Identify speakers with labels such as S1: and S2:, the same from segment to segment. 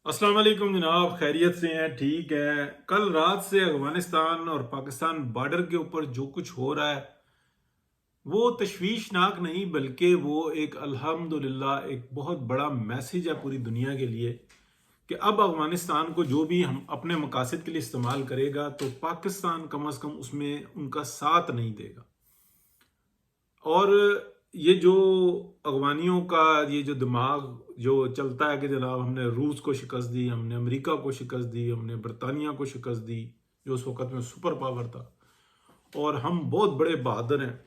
S1: अस्सलाम वालेकुम जनाब, खैरियत से हैं? ठीक है। कल रात से अफगानिस्तान और पाकिस्तान बॉर्डर के ऊपर जो कुछ हो रहा है वो तशवीशनाक नहीं बल्कि वो एक अल्हम्दुलिल्लाह एक बहुत बड़ा मैसेज है पूरी दुनिया के लिए कि अब अफगानिस्तान को जो भी हम अपने मकासद के लिए इस्तेमाल करेगा तो पाकिस्तान कम अज़ कम उसमें उनका साथ नहीं देगा। और ये जो अगवानियों का ये जो दिमाग जो चलता है कि जनाब हमने रूस को शिकस्त दी, हमने अमेरिका को शिकस्त दी, हमने बरतानिया को शिकस्त दी जो उस वक़्त में सुपर पावर था, और हम बहुत बड़े बहादुर हैं।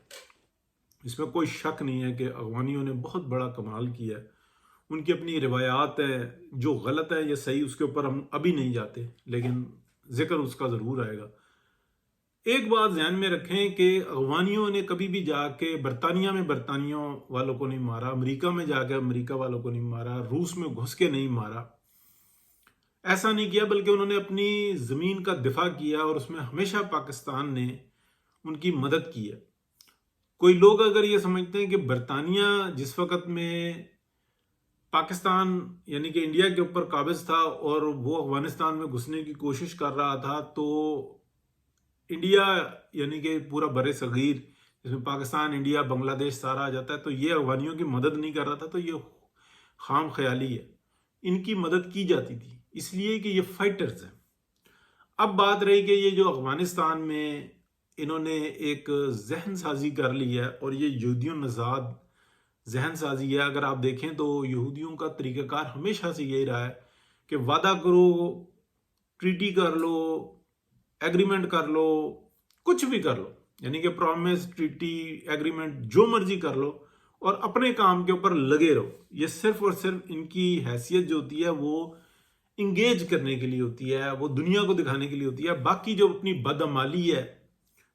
S1: इसमें कोई शक नहीं है कि अगवानियों ने बहुत बड़ा कमाल किया है। उनकी अपनी रिवायात हैं जो गलत है या सही उसके ऊपर हम अभी नहीं जाते, लेकिन जिक्र उसका ज़रूर आएगा। एक बात ध्यान में रखें कि अफगानियों ने कभी भी जाके बरतानिया में बरतानियों वालों को नहीं मारा, अमेरिका में जाके अमेरिका वालों को नहीं मारा, रूस में घुस के नहीं मारा, ऐसा नहीं किया, बल्कि उन्होंने अपनी ज़मीन का दिफा किया और उसमें हमेशा पाकिस्तान ने उनकी मदद की है। कोई लोग अगर ये समझते हैं कि बरतानिया जिस वक़्त में पाकिस्तान यानी कि इंडिया के ऊपर काबिज़ था और वो अफगानिस्तान में घुसने की कोशिश कर रहा था, तो इंडिया यानी कि पूरा बर सगीर जिसमें पाकिस्तान, इंडिया, बांग्लादेश सारा आ जाता है, तो ये अफगानियों की मदद नहीं कर रहा था, तो ये खाम ख्याली है। इनकी मदद की जाती थी इसलिए कि ये फाइटर्स हैं। अब बात रही कि ये जो अफगानिस्तान में इन्होंने एक जहन साजी कर ली है और ये यहूदियों नज़ाद जहन साजी है। अगर आप देखें तो यहूदियों का तरीक़ाकार हमेशा से यही रहा है कि वादा करो, ट्रीटी कर लो, एग्रीमेंट कर लो, कुछ भी कर लो, यानी कि प्रॉमिस, ट्रीटी, एग्रीमेंट जो मर्जी कर लो और अपने काम के ऊपर लगे रहो। ये सिर्फ और सिर्फ इनकी हैसियत जो होती है वो इंगेज करने के लिए होती है, वो दुनिया को दिखाने के लिए होती है। बाकी जो अपनी बदअमाली है,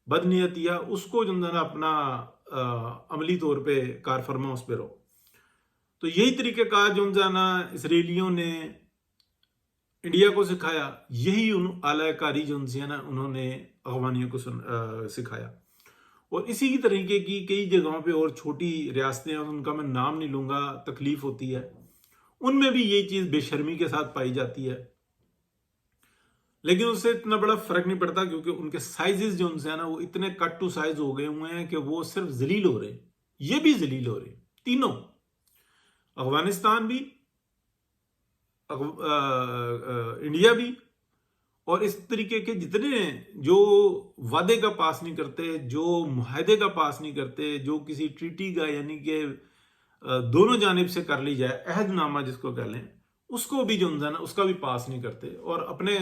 S1: बदनीयती है, उसको जो है ना अपना अमली तौर पे कार फरमा उस पर रहो। तो यही तरीक़ेकार जो है ना इसराइलियों ने इंडिया को सिखाया, यही उन आलाकारी जो उनसे है ना उन्होंने अफगानियों को सिखाया। और इसी की तरीके की कई जगहों पे और छोटी रियासतें हैं, उनका मैं नाम नहीं लूंगा, तकलीफ होती है, उनमें भी ये चीज़ बेशर्मी के साथ पाई जाती है, लेकिन उससे इतना बड़ा फर्क नहीं पड़ता क्योंकि उनके साइजेस जो उनसे है ना वो इतने कट टू साइज हो गए हुए हैं कि वो सिर्फ जलील हो रहे हैं, ये भी जलील हो रहे हैं तीनों, अफगानिस्तान भी, इंडिया भी। और इस तरीके के जितने जो वादे का पास नहीं करते, जो मुआहदे का पास नहीं करते, जो किसी ट्रीटी का यानी कि दोनों जानिब से कर ली जाए अहदनामा जिसको कह लें, उसको भी जो है ना उसका भी पास नहीं करते और अपने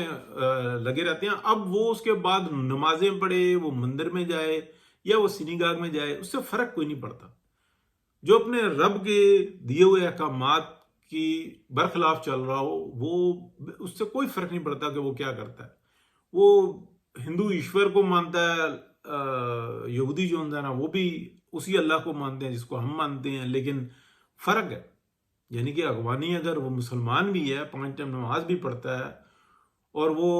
S1: लगे रहते हैं। अब वो उसके बाद नमाजें पढ़े, वो मंदिर में जाए या वो सिनीगाग में जाए, उससे फर्क कोई नहीं पड़ता। जो अपने रब के दिए हुए अहकामात की बरखिलाफ चल रहा हो, वो उससे कोई फर्क नहीं पड़ता कि वो क्या करता है। वो हिंदू ईश्वर को मानता है, यहूदी जो होता है ना वो भी उसी अल्लाह को मानते हैं जिसको हम मानते हैं, लेकिन फर्क है। यानी कि अफगानी अगर वो मुसलमान भी है, 5 टाइम नमाज भी पढ़ता है, और वो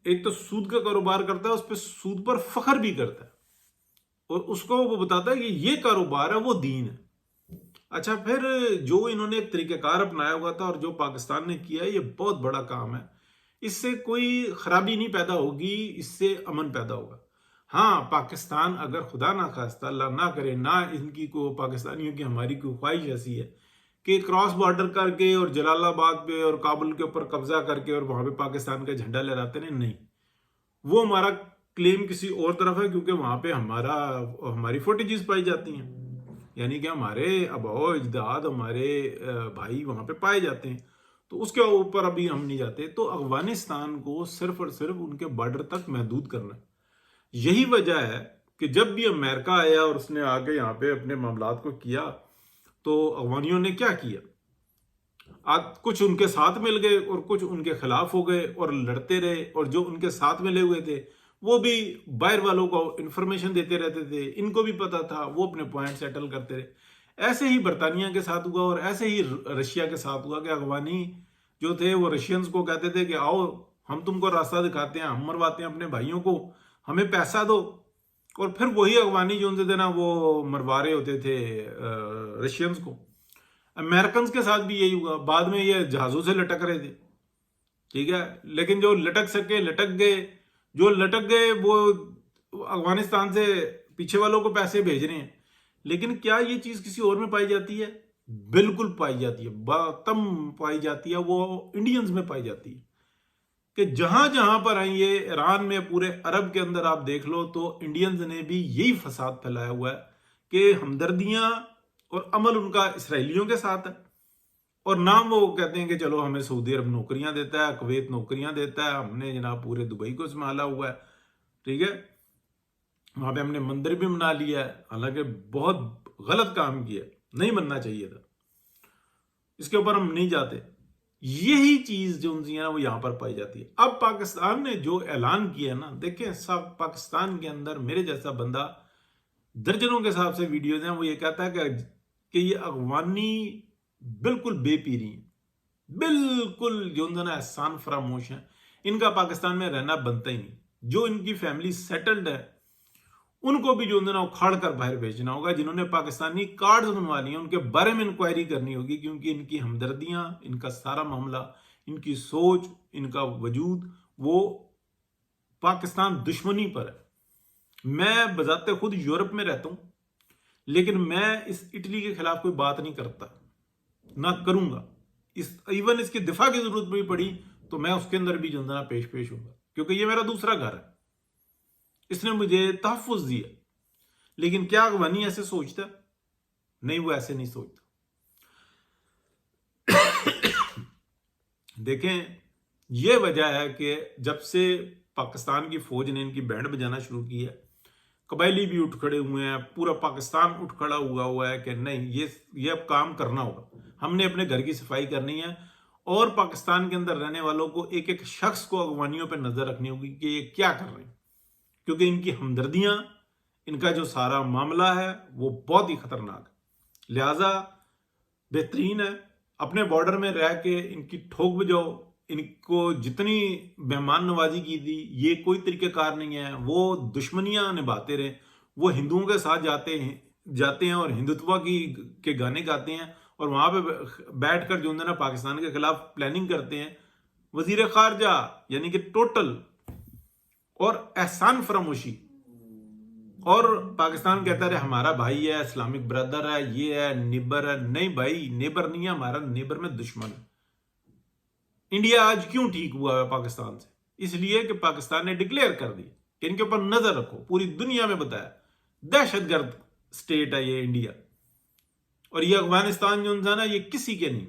S1: एक तो सूद का कारोबार करता है, उस पर सूद पर फख्र भी करता है, और उसको वो बताता है कि ये कारोबार है, वो दीन है। अच्छा, फिर जो इन्होंने एक तरीक़ाकार अपनाया हुआ था और जो पाकिस्तान ने किया है, ये बहुत बड़ा काम है। इससे कोई खराबी नहीं पैदा होगी, इससे अमन पैदा होगा। हाँ, पाकिस्तान अगर खुदा ना खास्ता अल्लाह ना करे, ना इनकी को पाकिस्तानियों की हमारी कोई ख्वाहिश ऐसी है कि क्रॉस बॉर्डर करके और जलालाबाद पे और काबुल के ऊपर कब्जा करके और वहां पे पाकिस्तान का झंडा लहराते नहीं, वो हमारा क्लेम किसी और तरफ है, क्योंकि वहां पे हमारी फुटेजेस पाई जाती हैं, यानी कि हमारे अबाओ अजदाद, हमारे भाई वहां पे पाए जाते हैं, तो उसके ऊपर अभी हम नहीं जाते। तो अफगानिस्तान को सिर्फ और सिर्फ उनके बॉर्डर तक महदूद करना है। यही वजह है कि जब भी अमेरिका आया और उसने आके यहाँ पे अपने मामलात को किया, तो अफगानियों ने क्या किया, आज कुछ उनके साथ मिल गए और कुछ उनके खिलाफ हो गए और लड़ते रहे, और जो उनके साथ मिले हुए थे वो भी बाहर वालों को इंफॉर्मेशन देते रहते थे, इनको भी पता था, वो अपने पॉइंट सेटल करते रहे। ऐसे ही बरतानिया के साथ हुआ और ऐसे ही रशिया के साथ हुआ कि अफगानी जो थे वो रशियंस को कहते थे कि आओ हम तुमको रास्ता दिखाते हैं, हम मरवाते हैं अपने भाइयों को, हमें पैसा दो, और फिर वही अफगानी जो उनसे थे ना वो मरवा रहे होते थे रशियंस को। अमेरिकन के साथ भी यही हुआ, बाद में ये जहाज़ों से लटक रहे थे, ठीक है, लेकिन जो लटक सके लटक गए, जो लटक गए वो अफगानिस्तान से पीछे वालों को पैसे भेज रहे हैं। लेकिन क्या ये चीज किसी और में पाई जाती है? बिल्कुल पाई जाती है, कम पाई जाती है, वो इंडियंस में पाई जाती है कि जहां जहां पर आई, ये ईरान में, पूरे अरब के अंदर आप देख लो तो इंडियंस ने भी यही फसाद फैलाया हुआ है कि हमदर्दियां और अमल उनका इसराइलियों के साथ है, और नाम वो कहते हैं कि चलो हमें सऊदी अरब नौकरियां देता है, कुवैत नौकरियां देता है, हमने जनाब पूरे दुबई को संभाला हुआ है, ठीक है, वहां पे हमने मंदिर भी बना लिया है, हालांकि बहुत गलत काम किया, नहीं बनना चाहिए था, इसके ऊपर हम नहीं जाते। यही चीज जो है ना वो यहां पर पाई जाती है। अब पाकिस्तान ने जो ऐलान किया ना, देखें, सब पाकिस्तान के अंदर मेरे जैसा बंदा, दर्जनों के हिसाब से वीडियोज हैं, वो ये कहता है कि ये अफगानी बिल्कुल बेपीरी है, बिल्कुल जो ना एहसान फरामोश है, इनका पाकिस्तान में रहना बनता ही नहीं। जो इनकी फैमिली सेटल्ड है उनको भी जो ना उखाड़ कर बाहर भेजना होगा। जिन्होंने पाकिस्तानी कार्ड बनवा लिए उनके बारे में इंक्वायरी करनी होगी, क्योंकि इनकी हमदर्दियां, इनका सारा मामला, इनकी सोच, इनका वजूद वो पाकिस्तान दुश्मनी पर है। मैं बजाते खुद यूरोप में रहता हूं, लेकिन मैं इस इटली के खिलाफ कोई बात नहीं करता, ना करूंगा। इवन इसकी दिफा की जरूरत भी पड़ी तो मैं उसके अंदर भी जो ना पेश होगा, क्योंकि ये मेरा दूसरा घर है, इसने मुझे तहफ़्फ़ुज़ दिया। लेकिन क्या अफगानी ऐसे सोचता? नहीं, वो ऐसे नहीं सोचता। देखें, यह वजह है कि जब से पाकिस्तान की फौज ने इनकी बैंड बजाना शुरू की है, कबायली भी उठ खड़े हुए हैं, पूरा पाकिस्तान उठ खड़ा हुआ है कि नहीं, ये अब काम करना होगा, हमने अपने घर की सफाई करनी है, और पाकिस्तान के अंदर रहने वालों को, एक एक शख्स को अफगानियों पर नजर रखनी होगी कि ये क्या कर रहे हैं, क्योंकि इनकी हमदर्दियां, इनका जो सारा मामला है वो बहुत ही खतरनाक है। लिहाजा बेहतरीन है अपने बॉर्डर में रह के इनकी ठोक बजाओ, इनको जितनी मेहमान नवाजी की थी, ये कोई तरीकेकार नहीं है, वो दुश्मनियां निभाते रहे, वो हिंदुओं के साथ जाते हैं और हिंदुत्व के गाने गाते हैं, और वहां पे बैठकर जो है ना पाकिस्तान के खिलाफ प्लानिंग करते हैं। वजीर खारजा यानी कि टोटल और एहसान फरामोशी, और पाकिस्तान कहता है हमारा भाई है, इस्लामिक ब्रदर है, ये है, नेबर है। नहीं भाई, नेबर नहीं है हमारा, नेबर में दुश्मन है। इंडिया आज क्यों ठीक हुआ है पाकिस्तान से? इसलिए कि पाकिस्तान ने डिक्लेयर कर दिया कि इनके ऊपर नजर रखो, पूरी दुनिया में बताया दहशतगर्द स्टेट है ये इंडिया। और ये अफगानिस्तान जो है ना, ये किसी के नहीं,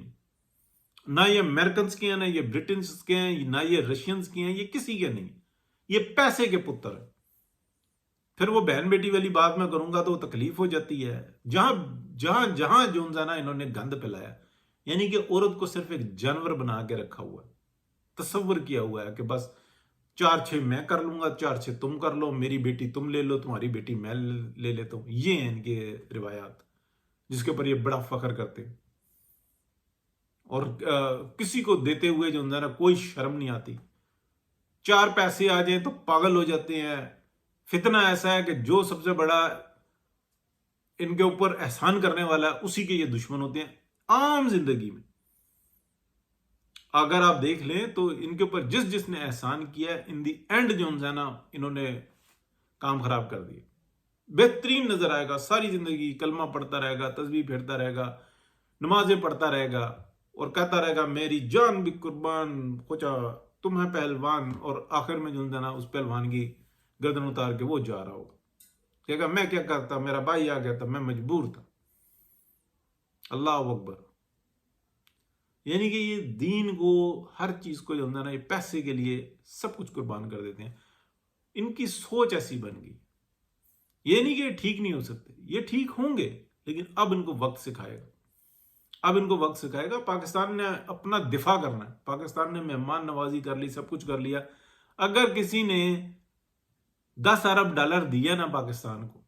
S1: ना ये अमेरिकन के हैं, ना ये ब्रिटेन के हैं, ना ये रशियंस के हैं, ये किसी के नहीं, ये पैसे के पुत्र है। फिर वो बहन बेटी वाली बात मैं करूंगा तो तकलीफ हो जाती है। जहां जहां जहां जो ना इन्होंने गंद फैलाया, यानी कि औरत को सिर्फ एक जानवर बना के रखा हुआ है, तस्वर किया हुआ है कि बस 4-6 मैं कर लूंगा, 4-6 तुम कर लो, मेरी बेटी तुम ले लो, तुम्हारी बेटी मैं ले लेता हूं। ये हैं इनके रिवायात, जिसके ऊपर ये बड़ा फख्र करते हैं, और किसी को देते हुए जो ना कोई शर्म नहीं आती। 4 पैसे आ जाए तो पागल हो जाते हैं। फितना ऐसा है कि जो सबसे बड़ा इनके ऊपर एहसान करने वाला है, उसी के ये दुश्मन होते हैं आम जिंदगी में। अगर आप देख लें तो इनके ऊपर जिसने एहसान किया, इन दी एंड जो है ना, इन्होंने काम खराब कर दिया। बेहतरीन नजर आएगा, सारी जिंदगी कलमा पढ़ता रहेगा, तस्बीह फेरता रहेगा, नमाजें पढ़ता रहेगा, और कहता रहेगा मेरी जान भी कुर्बान, खोचा तुम है पहलवान, और आखिर में जो है ना उस पहलवान की गर्दन उतार के वो जा रहा होगा, कहेगा मैं क्या करता, मेरा भाई आ गया था, मैं मजबूर था। अल्लाह अकबर। यानी कि ये दीन को, हर चीज को जो है ना, ये पैसे के लिए सब कुछ कुर्बान कर देते हैं। इनकी सोच ऐसी बन गई। ये नहीं कि ठीक नहीं हो सकते, ये ठीक होंगे, लेकिन अब इनको वक्त सिखाएगा, अब इनको वक्त सिखाएगा। पाकिस्तान ने अपना दिफा करना है, पाकिस्तान ने मेहमान नवाजी कर ली, सब कुछ कर लिया। अगर किसी ने 10 अरब डॉलर दिया ना पाकिस्तान को,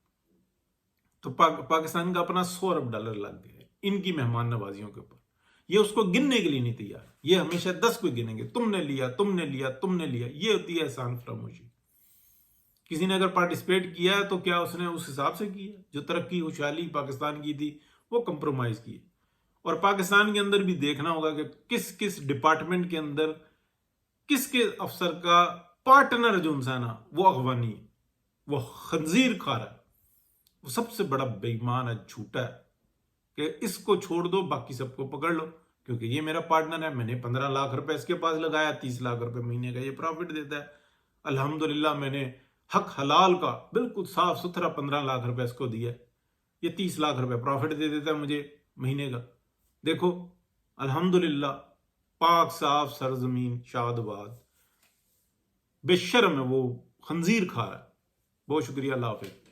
S1: तो पाकिस्तान का अपना 100 अरब डॉलर लग गया इनकी मेहमान नवाजियों के ऊपर। ये उसको गिनने के लिए नहीं तैयार, ये हमेशा 10 को गिनेंगे, तुमने लिया, तुमने लिया, तुमने लिया। ये होती है एहसान फरामोशी। किसी ने अगर पार्टिसिपेट किया है तो क्या उसने उस हिसाब से किया? जो तरक्की खुशहाली पाकिस्तान की थी वो कंप्रोमाइज की, اور پاکستان کے اندر بھی دیکھنا ہوگا کہ کس کس ڈپارٹمنٹ کے اندر کس کے افسر کا پارٹنر جو انسان ہے وہ اغوانی ہے، وہ خنزیر کھا رہا ہے، وہ سب سے بڑا بے ایمان ہے، جھوٹا ہے کہ اس کو چھوڑ دو باقی سب کو پکڑ لو، کیونکہ یہ میرا پارٹنر ہے، میں نے 15 لاکھ روپے اس کے پاس لگایا، 30 لاکھ روپے مہینے کا یہ پروفٹ دیتا ہے، الحمدللہ میں نے حق حلال کا بالکل صاف ستھرا 15 لاکھ روپے اس کو دیا، یہ 30 لاکھ روپے پروفٹ دے دیتا ہے مجھے مہینے کا۔ دیکھو الحمدللہ پاک صاف سرزمین شاد آباد، بے شرم ہے وہ، خنزیر کھا رہا ہے۔ بہت شکریہ، اللہ حافظ۔